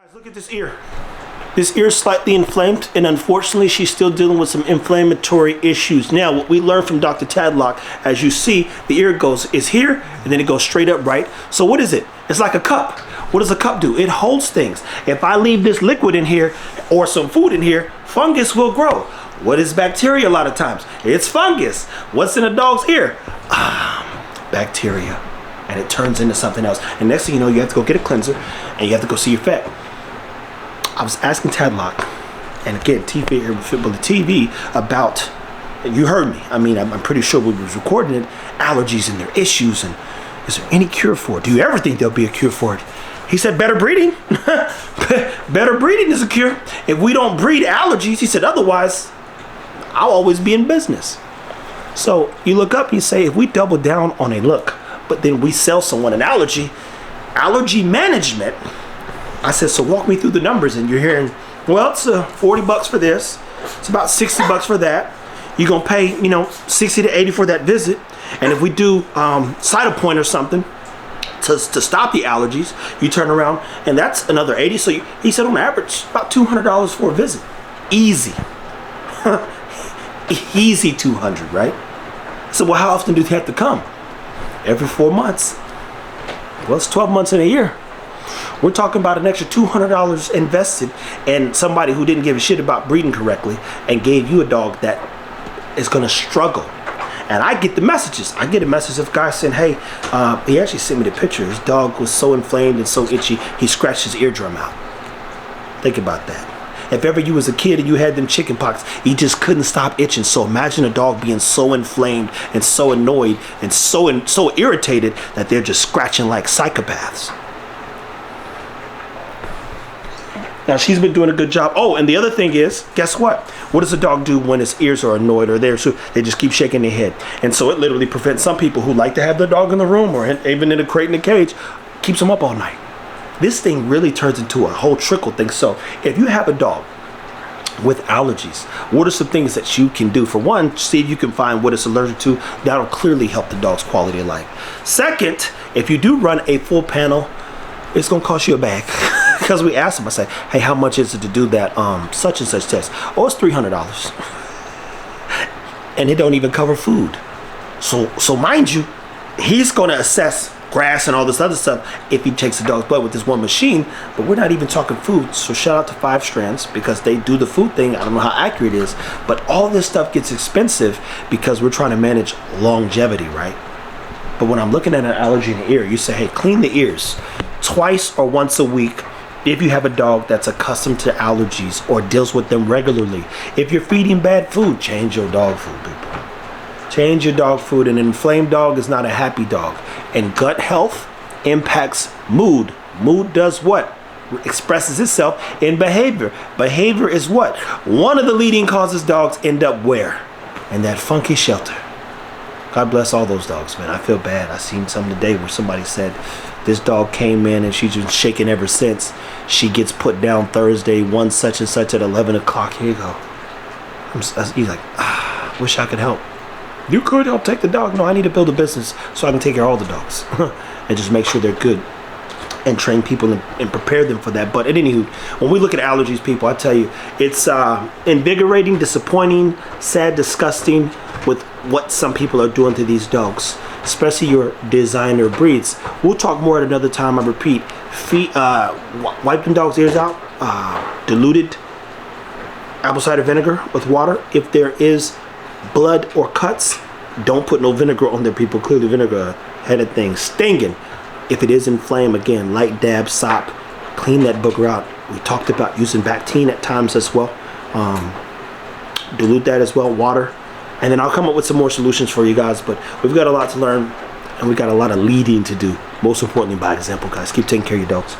Guys, look at this ear. This ear is slightly inflamed, and unfortunately she's still dealing with some inflammatory issues. Now, what we learned from Dr. Tadlock, as you see, the ear is here, and then it goes straight up, right? So what is it? It's like a cup. What does a cup do? It holds things. If I leave this liquid in here, or some food in here, fungus will grow. What is bacteria a lot of times? It's fungus. What's in a dog's ear? Bacteria. And it turns into something else. And next thing you know, you have to go get a cleanser, and you have to go see your vet. I was asking Tadlock, and again, TV with the TV, about, you heard me, I mean, I'm pretty sure we was recording it, allergies and their issues, and is there any cure for it? Do you ever think there'll be a cure for it? He said, better breeding. Better breeding is a cure. If we don't breed allergies, he said, otherwise, I'll always be in business. So you look up and you say, if we double down on a look, but then we sell someone an allergy management, I said, so walk me through the numbers, and you're hearing, well, it's $40 for this. It's about $60 for that. You're going to pay, 60 to 80 for that visit. And if we do Cytopoint or something to stop the allergies, you turn around and that's another 80. So he said on average, about $200 for a visit. Easy. Easy 200, right? So, well, how often do they have to come? Every 4 months. Well, it's 12 months in a year. We're talking about an extra $200 invested in somebody who didn't give a shit about breeding correctly and gave you a dog that is going to struggle. And I get the messages. I get a message of guys saying, hey, he actually sent me the picture. His dog was so inflamed and so itchy, he scratched his eardrum out. Think about that. If ever you was a kid and you had them chicken pox, you just couldn't stop itching. So imagine a dog being so inflamed and so annoyed and so irritated that they're just scratching like psychopaths. Now, she's been doing a good job. Oh, and the other thing is, guess what? What does a dog do when its ears are annoyed or they just keep shaking their head? And so it literally prevents some people who like to have their dog in the room or even in a crate in a cage, keeps them up all night. This thing really turns into a whole trickle thing. So if you have a dog with allergies, what are some things that you can do? For one, see if you can find what it's allergic to. That'll clearly help the dog's quality of life. Second, if you do run a full panel, it's going to cost you a bag. Because we asked him, I said, hey, how much is it to do that such and such test? Oh, it's $300. And it don't even cover food. So mind you, he's going to assess grass and all this other stuff if he takes the dog's blood with this one machine. But we're not even talking food. So shout out to 5 Strands because they do the food thing. I don't know how accurate it is. But all this stuff gets expensive because we're trying to manage longevity, right? But when I'm looking at an allergy in the ear, you say, hey, clean the ears twice or once a week. If you have a dog that's accustomed to allergies or deals with them regularly. If you're feeding bad food, change your dog food, people. Change your dog food. An inflamed dog is not a happy dog. And gut health impacts mood. Mood does what? Expresses itself in behavior. Behavior is what? One of the leading causes dogs end up where? In that funky shelter. God bless all those dogs, man. I feel bad. I seen something today where somebody said this dog came in and she's been shaking ever since. She gets put down Thursday, one such and such at 11 o'clock. Here you go. He's like, wish I could help. You could help take the dog. No, I need to build a business so I can take care of all the dogs and just make sure they're good and train people and prepare them for that. But anywho, when we look at allergies, people, I tell you, it's invigorating, disappointing, sad, disgusting with what some people are doing to these dogs, especially your designer breeds. We'll talk more at another time. I repeat, wipe them dogs' ears out, diluted apple cider vinegar with water. If there is blood or cuts, don't put no vinegar on there, people. Clearly vinegar had a thing stinging. If it is inflamed, again, light dab, sop, clean that booger out. We talked about using Bactine at times as well. Dilute that as well, water. And then I'll come up with some more solutions for you guys. But we've got a lot to learn, and we got a lot of leading to do. Most importantly, by example, guys. Keep taking care of your dogs.